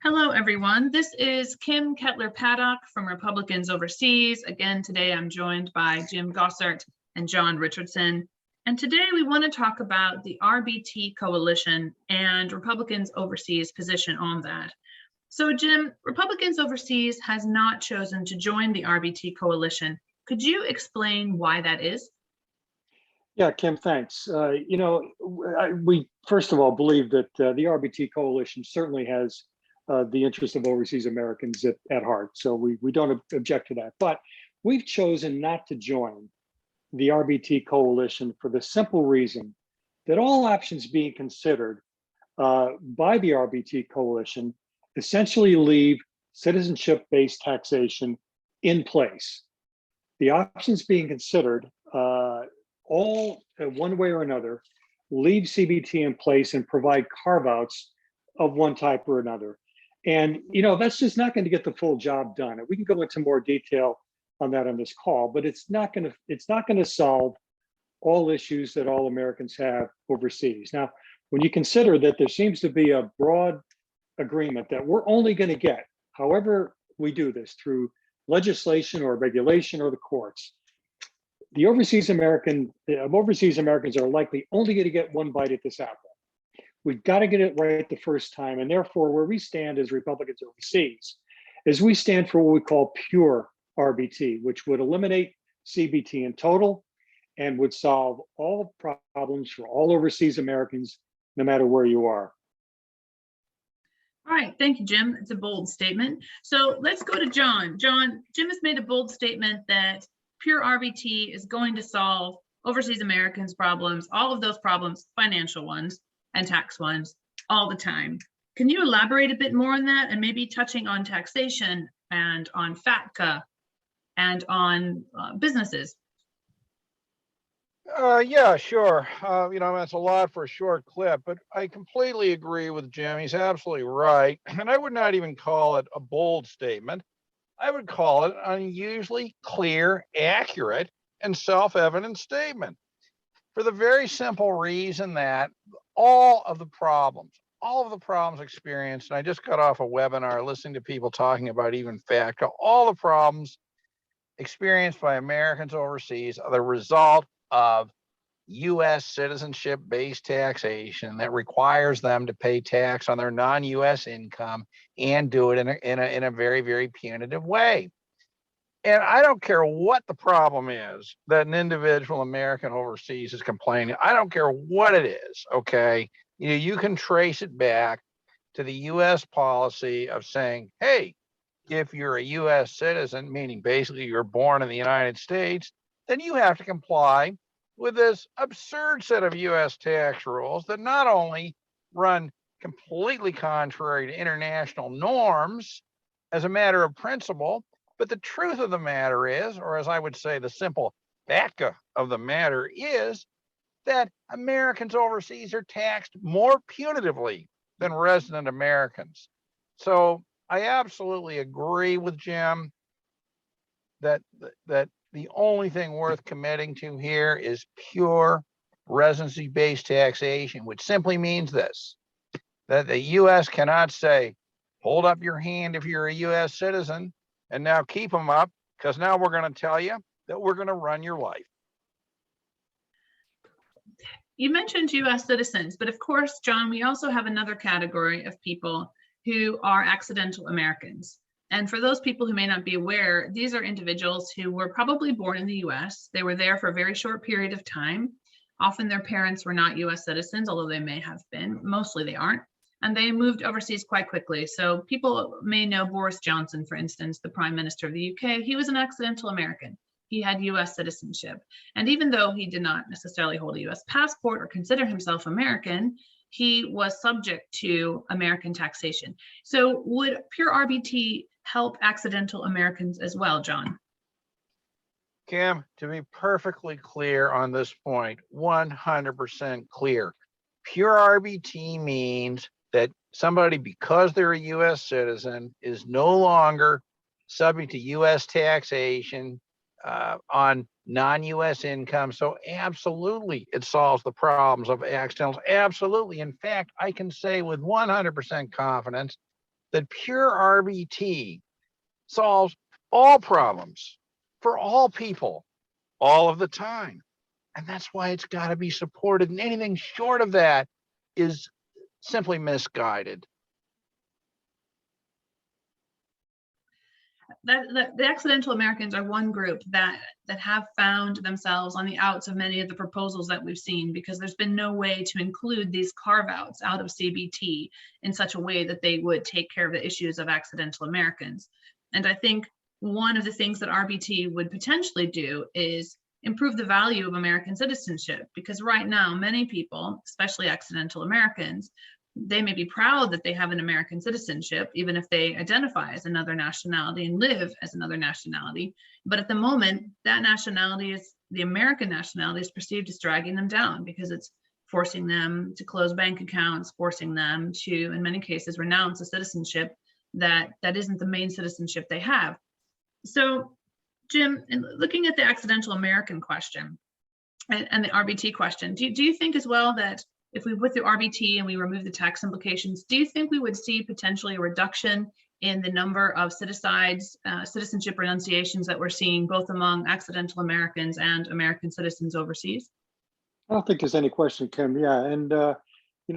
Hello, everyone. This is Kim Kettler-Paddock from Republicans Overseas. Again, today I'm joined by Jim Gossart and John Richardson. And today we want to talk about the RBT coalition and Republicans Overseas position on that. So Jim, Republicans Overseas has not chosen to join the RBT coalition. Could you explain why that is? Yeah, Kim, thanks. We first of all believe that the RBT coalition certainly has the interest of overseas Americans at heart. So we don't object to that. But we've chosen not to join the RBT coalition for the simple reason that all options being considered by the RBT coalition essentially leave citizenship-based taxation in place. The options being considered all one way or another leave CBT in place and provide carve-outs of one type or another. And that's just not going to get the full job done. And we can go into more detail on that on this call, but it's not going to solve all issues that all Americans have overseas. Now, when you consider that there seems to be a broad agreement that we're only going to get, however we do this, through legislation or regulation or the courts, the overseas Americans are likely only going to get one bite at this apple. We've got to get it right the first time. And therefore, where we stand as Republicans Overseas is we stand for what we call pure RBT, which would eliminate CBT in total and would solve all problems for all overseas Americans, no matter where you are. All right, thank you, Jim. It's a bold statement. So let's go to John. John, Jim has made a bold statement that pure RBT is going to solve overseas Americans' problems, all of those problems, financial ones and tax ones, all the time. Can you elaborate a bit more on that, and maybe touching on taxation and on FATCA and on businesses? Yeah, sure. That's a lot for a short clip, but I completely agree with Jim. He's absolutely right. And I would not even call it a bold statement. I would call it an unusually clear, accurate, and self-evident statement, for the very simple reason that all of the problems experienced, and I just got off a webinar listening to people talking about even FATCA, all the problems experienced by Americans overseas are the result of U.S. citizenship-based taxation that requires them to pay tax on their non-U.S. income and do it in a very, very punitive way. And I don't care what the problem is that an individual American overseas is complaining. I don't care what it is, okay? You can trace it back to the U.S. policy of saying, hey, if you're a U.S. citizen, meaning basically you're born in the United States, then you have to comply with this absurd set of U.S. tax rules that not only run completely contrary to international norms as a matter of principle, but the truth of the matter is, or as I would say, the simple FATCA of the matter is, that Americans overseas are taxed more punitively than resident Americans. So I absolutely agree with Jim that the only thing worth committing to here is pure residency-based taxation, which simply means this, that the U.S. cannot say, hold up your hand if you're a U.S. citizen, and now keep them up, because now we're going to tell you that we're going to run your life. You mentioned U.S. citizens, but of course, John, we also have another category of people who are accidental Americans. And for those people who may not be aware, these are individuals who were probably born in the U.S. They were there for a very short period of time. Often their parents were not U.S. citizens, although they may have been. Mostly they aren't. And they moved overseas quite quickly. So people may know Boris Johnson, for instance, the Prime Minister of the UK. He was an accidental American. He had U.S. citizenship. And even though he did not necessarily hold a U.S. passport or consider himself American, he was subject to American taxation. So would pure RBT help accidental Americans as well, John? Kim, to be perfectly clear on this point, 100% clear, pure RBT means that somebody, because they're a U.S. citizen, is no longer subject to U.S. taxation on non-U.S. income. So absolutely, it solves the problems of accidentals. Absolutely. In fact, I can say with 100% confidence that pure RBT solves all problems for all people all of the time. And that's why it's got to be supported. And anything short of that is simply misguided. The accidental Americans are one group that have found themselves on the outs of many of the proposals that we've seen, because there's been no way to include these carve-outs out of CBT in such a way that they would take care of the issues of accidental Americans. And I think one of the things that RBT would potentially do is improve the value of American citizenship, because right now many people, especially accidental Americans, they may be proud that they have an American citizenship, even if they identify as another nationality and live as another nationality. But at the moment, that nationality is, the American nationality is perceived as dragging them down, because it's forcing them to close bank accounts, forcing them to, in many cases, renounce a citizenship that isn't the main citizenship they have. So, Jim, in looking at the accidental American question and the RBT question, do you think as well that if we put through RBT and we remove the tax implications, do you think we would see potentially a reduction in the number of citicides, citizenship renunciations that we're seeing both among accidental Americans and American citizens overseas? I don't think there's any question, Kim. Yeah, and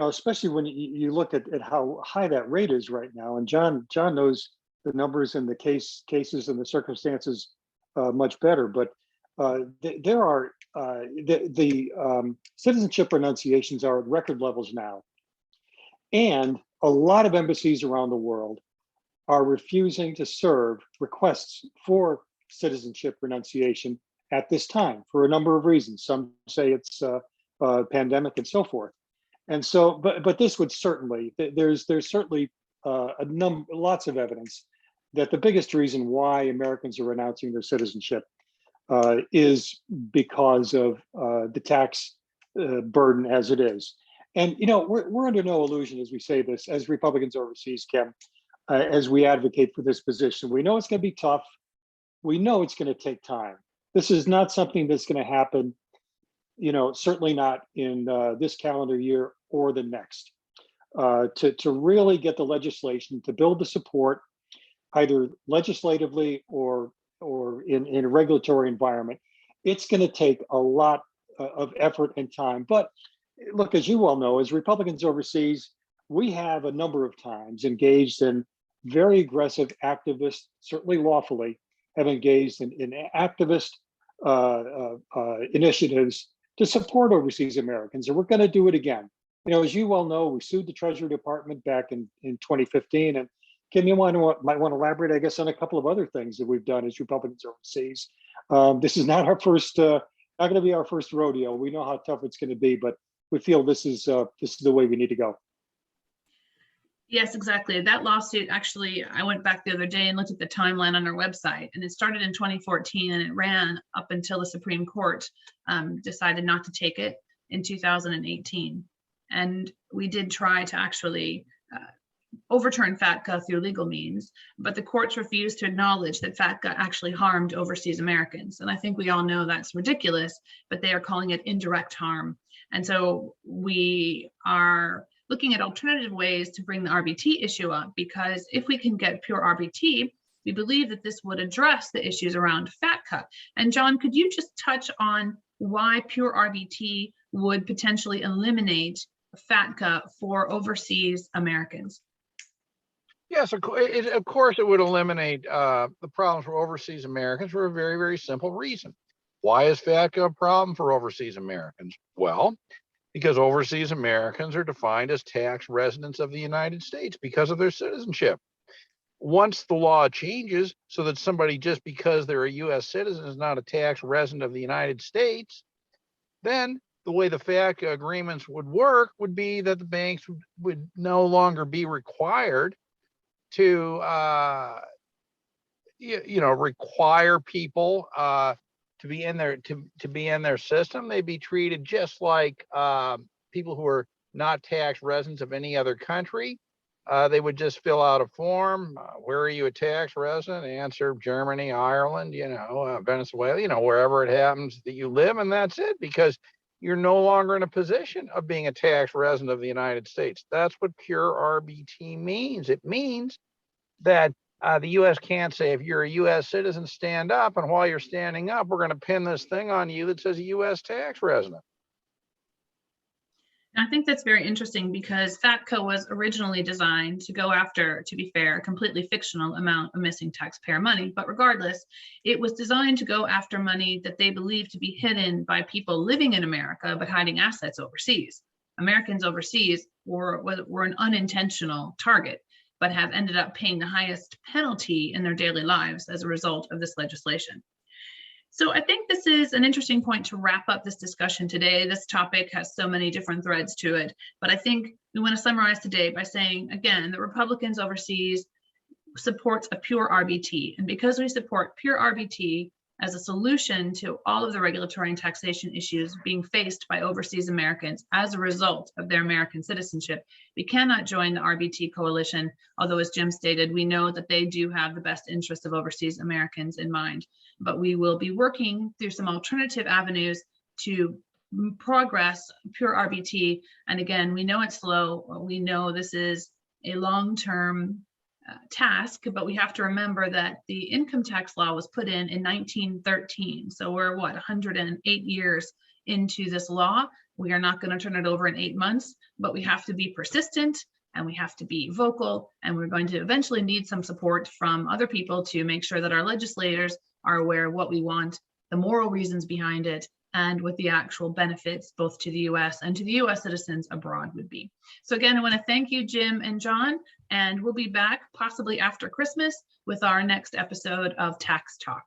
especially when you look at how high that rate is right now, and John knows the numbers and the cases and the circumstances much better. But there are the citizenship renunciations are at record levels now, and a lot of embassies around the world are refusing to serve requests for citizenship renunciation at this time for a number of reasons. Some say it's pandemic and so forth. And so, but this would certainly, there's certainly lots of evidence that the biggest reason why Americans are renouncing their citizenship is because of the tax burden as it is. And we're under no illusion as we say this, as Republicans overseas, Kim, as we advocate for this position. We know it's going to be tough. We know it's going to take time. This is not something that's going to happen, certainly not in this calendar year or the next. To really get the legislation, to build the support, either legislatively or in a regulatory environment, it's going to take a lot of effort and time. But look, as you well know, as Republicans overseas, we have a number of times engaged in very aggressive activists, certainly lawfully, have engaged in activist initiatives to support overseas Americans, and we're going to do it again. As you well know, we sued the Treasury Department back in 2015, and Kim, you might want to elaborate, I guess, on a couple of other things that we've done as Republicans overseas. This is not our first, not going to be our first rodeo. We know how tough it's going to be, but we feel this is the way we need to go. Yes, exactly. That lawsuit, actually, I went back the other day and looked at the timeline on our website, and it started in 2014 and it ran up until the Supreme Court decided not to take it in 2018. And we did try to actually overturn FATCA through legal means, but the courts refused to acknowledge that FATCA actually harmed overseas Americans. And I think we all know that's ridiculous, but they are calling it indirect harm. And so we are looking at alternative ways to bring the RBT issue up, because if we can get pure RBT, we believe that this would address the issues around FATCA. And John, could you just touch on why pure RBT would potentially eliminate FATCA for overseas Americans? Yes, of course it would eliminate the problems for overseas Americans for a very, very simple reason. Why is FATCA a problem for overseas Americans? Well, because overseas Americans are defined as tax residents of the United States because of their citizenship. Once the law changes so that somebody, just because they're a U.S. citizen, is not a tax resident of the United States, then the way the FATCA agreements would work would be that the banks would no longer be required to require people to be in their system. They'd be treated just like people who are not tax residents of any other country. They would just fill out a form. Where are you a tax resident? Answer Germany, Ireland, Venezuela, wherever it happens that you live, and that's it. Because you're no longer in a position of being a tax resident of the United States. That's what pure RBT means. It means that the U.S. can't say, if you're a U.S. citizen, stand up, and while you're standing up, we're going to pin this thing on you that says a U.S. tax resident. I think that's very interesting because FATCA was originally designed to go after, to be fair, a completely fictional amount of missing taxpayer money. But regardless, it was designed to go after money that they believed to be hidden by people living in America, but hiding assets overseas. Americans overseas were an unintentional target, but have ended up paying the highest penalty in their daily lives as a result of this legislation. So I think this is an interesting point to wrap up this discussion today. This topic has so many different threads to it, but I think we want to summarize today by saying, again, that Republicans overseas supports a pure RBT. And because we support pure RBT as a solution to all of the regulatory and taxation issues being faced by overseas Americans as a result of their American citizenship, we cannot join the RBT coalition. Although, as Jim stated, we know that they do have the best interests of overseas Americans in mind. But we will be working through some alternative avenues to progress pure RBT. And again, we know it's slow. We know this is a long-term task, but we have to remember that the income tax law was put in 1913. So we're 108 years into this law. We are not going to turn it over in 8 months, but we have to be persistent and we have to be vocal, and we're going to eventually need some support from other people to make sure that our legislators are aware of what we want, the moral reasons behind it, and what the actual benefits both to the US and to the US citizens abroad would be. So again, I want to thank you, Jim and John, and we'll be back possibly after Christmas with our next episode of Tax Talk.